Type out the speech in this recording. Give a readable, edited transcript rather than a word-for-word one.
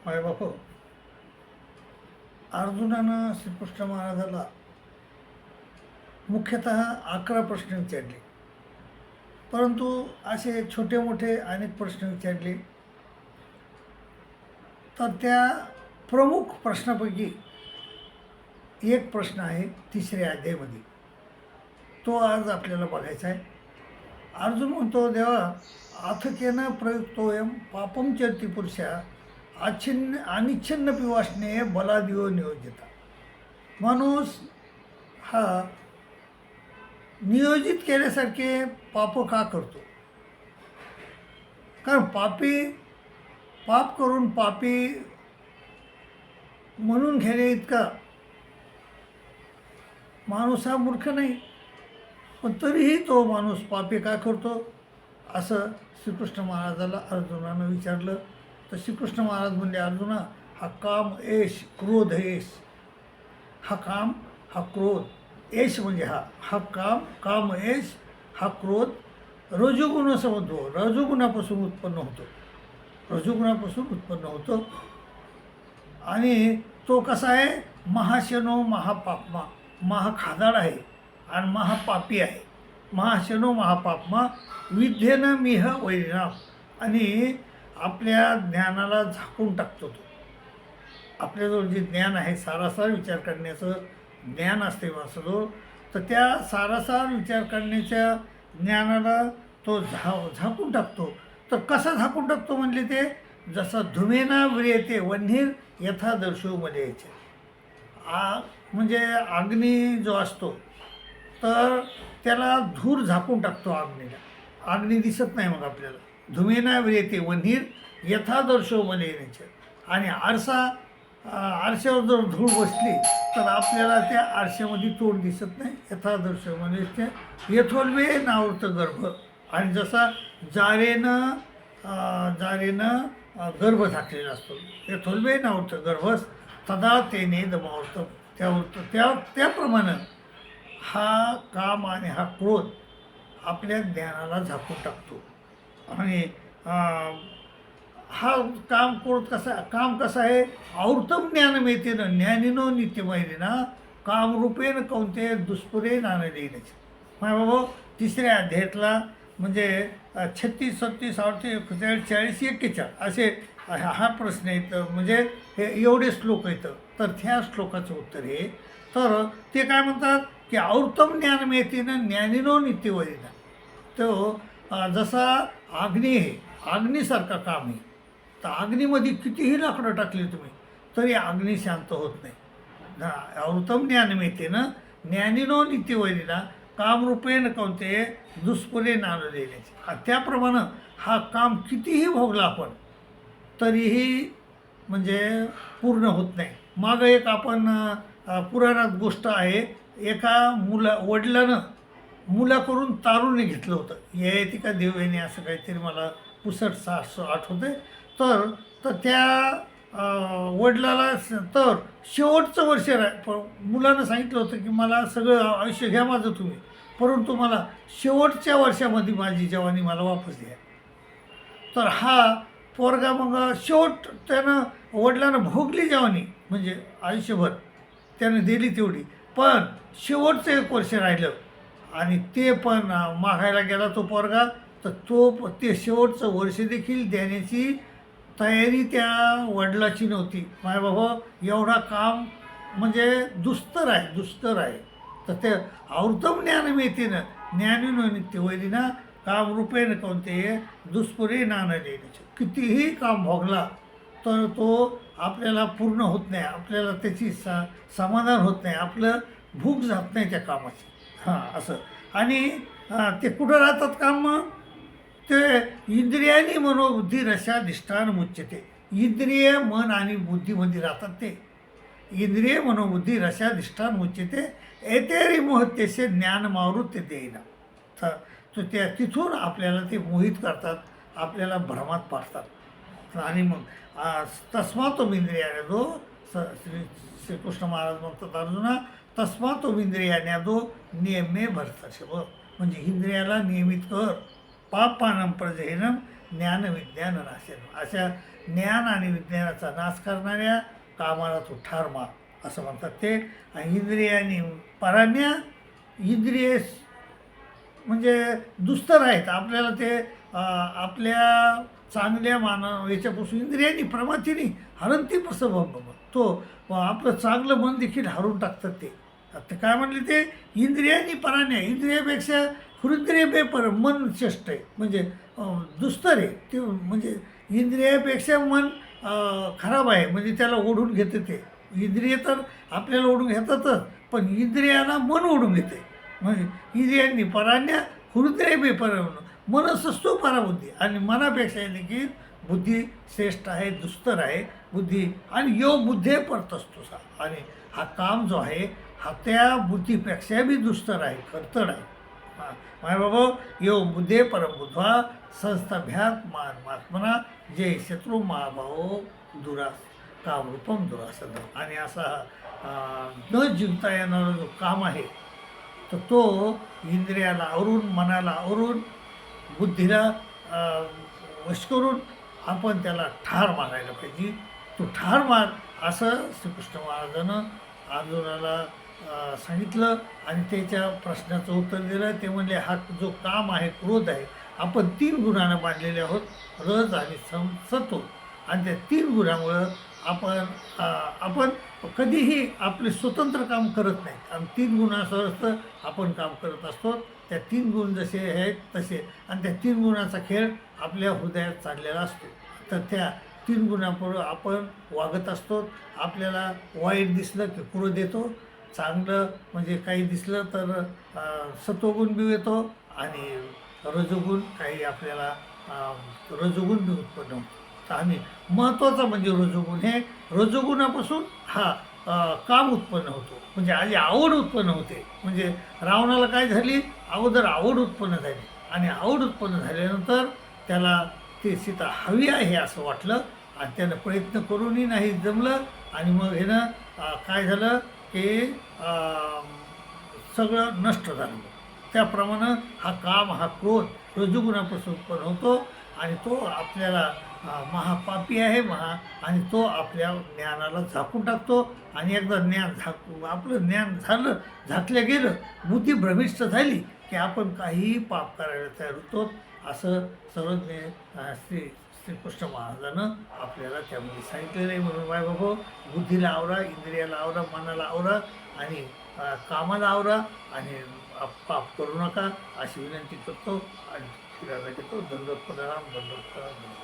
माय बापू, अर्जुनानं श्रीकृष्ण महाराजाला मुख्यतः 11 प्रश्न विचारले, परंतु असे छोटे मोठे अनेक प्रश्न विचारले. तर त्या प्रमुख प्रश्नापैकी एक प्रश्न आहे तिसऱ्या अध्यायामध्ये, तो आज आपल्याला बघायचा आहे. अर्जुन म्हणतो, देवा, अथकेन प्रयुक्तोयम पापम चरती पुरुषा अनिच्छिन्न पिवासने बलादियो नियोजिता. माणूस हा नियोजित केल्यासारखे पाप का करतो? कारण पाप करून पापी म्हणून घेणे इतका माणूस हा मूर्ख नाही, पण तरीही तो माणूस पापी का करतो असं श्रीकृष्ण महाराजाला अर्जुनानं विचारलं. तर श्रीकृष्ण महाराज म्हणले, अर्जुना, हा काम एश क्रोध एश, हा काम हा क्रोध, एश म्हणजे हा काम एश, हा क्रोध रजोगुण समजतो, रजोगुणापासून उत्पन्न होतो. आणि तो कसा आहे? महाशनो महापापमा, महाखादाड आहे आणि महापापी आहे. महाशनो महापापमा विद्येनं मिह वैरिनाम, आणि आपल्या ज्ञानाला झाकून टाकतो तो. आपल्याजवळ जे ज्ञान आहे, सारासार विचार करण्याचं ज्ञान असते माणसाजवळ, तर त्या सारासार विचार करण्याच्या ज्ञानाला तो झाकून टाकतो. तर कसा झाकून टाकतो म्हणले ते, जसं धुमेना विरेते वन्हीर यथा दर्शवमध्ये यायचे. म्हणजे अग्नी जो असतो तर त्याला धूर झाकून टाकतो अग्नीला, अग्नी दिसत नाही मग आपल्याला. धुमेना विरेते वन्हीर यथा दर्शवमध्ये येण्याचे. आणि आरशावर जर धूळ बसली तर आपल्याला त्या आरशामध्ये तोंड दिसत नाही. यथा दर्शवमध्ये यथोल्वे नावृत गर्भ, आणि जसा जारेनं गर्भ झाकलेला असतो. यथोल्वे नावृत गर्भस तदा तेने दमावृत, त्याप्रमाणे हा काम आणि हा क्रोध आपल्या ज्ञानाला झाकून टाकतो. आणि हा क्रोध कसं आहे? आवृतम ज्ञान मिळते ना, ज्ञानिनो नित्यमैरिना कामरूपेन कौंते दुष्पुरे नाणं देण्याचे. माझ्या बाबा, तिसऱ्या अध्यायातला म्हणजे 36, 37, 38, 41, 40, 41 असे हा प्रश्न येतं. म्हणजे हे एवढे श्लोक येतं. तर त्या श्लोकाचं उत्तर हे, तर ते काय म्हणतात की आवृतम ज्ञान मिळते ना ज्ञानिनो नित्यवैरिना. तो जसा अग्नी आहे, अग्नीसारखा काम आहे. तर अग्नीमध्ये कितीही लाकडं टाकली तुम्ही तरी अग्नी शांत होत नाही. अवृतम ज्ञान मिळते ना ज्ञानिनो नित्यवैरिना कामरूपेण कौंते दुष्पुरे नाणं देण्याचे. त्याप्रमाणे हा काम कितीही भोगला आपण तरीही म्हणजे पूर्ण होत नाही. मागं एक आपण पुराणात गोष्ट आहे, एका वडिलानं मुलाकडून तारुण्य घेतलं होतं. ययाती का देवयानी असं काहीतरी मला पुसट आठवते. तर त्या वडिलाला तर शेवटचं वर्ष मुलानं सांगितलं होतं की मला सगळं आयुष्य घ्या माझं तुम्ही, परंतु मला शेवटच्या वर्षामध्ये माझी जवानी मला वापस द्या. तर हा पोरगा मग त्यानं वडिलानं भोगली जवानी, म्हणजे आयुष्यभर त्यानं दिली तेवढी, पण शेवटचं 1 वर्ष राहिलं आणि ते पण मागायला गेला तो पोरगा. तर ते शेवटचं वर्ष देखील देण्याची तयारी त्या वडिलाची नव्हती. माझ्या बाबा, एवढा काम म्हणजे दुस्तर आहे. तर ते आवृतम ज्ञान मिळते ना ज्ञानिनो नित्यवैरिना कामरूपेण कौंतेय दुष्पुरे नाणं देण्याचे. कितीही काम भोगला तर तो आपल्याला पूर्ण होत नाही, आपल्याला त्याची समाधान होत नाही, आपलं भूक जात नाही त्या कामाची. असं. आणि ते कुठं राहतात काम? मग ते इंद्रियानी मनोबुद्धी रसाधिष्ठान मुच्यते. इंद्रिय, मन आणि बुद्धीमध्ये राहतात ते. इंद्रिय मनोबुद्धी रसाधिष्ठान मुच्यते एतेरी मोहतेसे ज्ञान मावृत्य देईना. तर तिथून आपल्याला ते मोहित करतात, आपल्याला भ्रमात पाडतात. आणि मग तस्मातो इंद्रियाने श्रीकृष्ण महाराज म्हणतात, अर्जुना, तस्मातो इंद्रियाने नियमे भरतशव, म्हणजे इंद्रियाला नियमित कर. पापानं प्रजहीनं ज्ञान विज्ञान नाशेन. अशा ज्ञान आणि विज्ञानाचा नाश करणाऱ्या कामाला तू ठार मार असं म्हणतात ते. आणि इंद्रियानी पराज्ञा, इंद्रिये म्हणजे दुस्तर आहेत. आपल्याला ते आपल्या चांगल्या याच्यापासून इंद्रियांनी प्रमातीने हरंती प्रसव तो आपलं चांगलं मन देखील हरून टाकतात ते. आता काय म्हणले ते, इंद्रियांनी पराण्या, इंद्रियापेक्षा हृदय बेपर मन श्रेष्ठ आहे. म्हणजे दुस्तर आहे ते. म्हणजे इंद्रियापेक्षा मन खराब आहे. म्हणजे त्याला ओढून घेते ते. इंद्रिय तर आपल्याला ओढून घेतातच, पण इंद्रियाला मन ओढून घेते. म्हणजे इंद्रियांनी पराण्या, हृदय बेपर मन सस्तो पराबुद्धी. आणि मनापेक्षा देखील बुद्धी श्रेष्ठ आहे, दुस्तर आहे बुद्धी. आणि योग बुद्धे परतस्तोसा. आणि हा काम जो आहे हा त्या बुद्धीपेक्षा बी दुस्तर आहे, खरतड आहे. माय बाबा, योग बुद्धे परमबुद्ध्वा संस्थाभ्यात मान महात्मना जय शत्रू महाभाव दुरास कामरूपम दुरासन. आणि असा न जिंकता येणारा जो काम आहे तर तो इंद्रियाला आवरून, मनाला आवरून, बुद्धीला वश करून आपण त्याला ठार मारायला पाहिजे. तो ठार मार असं श्रीकृष्ण महाराजानं अर्जुनाला सांगितलं. आणि त्याच्या प्रश्नाचं उत्तर दिलं. ते म्हणले हा जो काम आहे, क्रोध आहे, आपण 3 गुणांना बांधलेले आहोत, रज आणि सत्व. आणि त्या 3 गुणामुळं आपण कधीही आपले स्वतंत्र काम करत नाही. आणि 3 गुणासह आपण काम करत असतो. त्या 3 गुण जसे आहेत तसे. आणि त्या 3 गुणाचा खेळ आपल्या हृदयात चाललेला असतो. तर त्या 3 गुणापुढं आपण वागत असतो. आपल्याला वाईट दिसलं की क्रोध येतो, चांगलं म्हणजे काही दिसलं तर सत्वगुण बी येतो, आणि रजोगुण काही आपल्याला रजोगुण बी उत्पन्न होतो. आणि महत्त्वाचा म्हणजे रजोगुण, हे रजोगुणापासून हा काम उत्पन्न होतो. म्हणजे आधी आवड उत्पन्न होते. म्हणजे रावणाला काय झाली, अगोदर आवड उत्पन्न झाली. आणि आवड उत्पन्न झाल्यानंतर त्याला ते सीता हवी आहे असं वाटलं. आणि त्यानं प्रयत्न करूनही नाही जमलं. आणि मग ह्यानं काय झालं की सगळं नष्ट झालं. त्याप्रमाणे हा काम, हा क्रोध रजोगुणापासून उत्पन्न होतो. आणि तो आपल्याला महापापी आहे आणि तो आपल्या ज्ञानाला झाकून टाकतो. आणि एकदा ज्ञान आपलं ज्ञान झाकलं गेलं, बुद्धी भ्रमिष्ट झाली की आपण काहीही पाप करायला तयार होतो. असं सर्वज्ञ श्रीकृष्ण महाराजानं आपल्याला त्यामध्ये सांगितलेलं आहे. म्हणून बाय बाबा, बुद्धीला आवरा, इंद्रियाला आवरा, मनाला आवरा, आणि कामाला आवरा, आणि पाप करू नका अशी विनंती करतो. आणि फिरायला घेतो. दंडोत प्रणाम, दंडोत प्रणाम.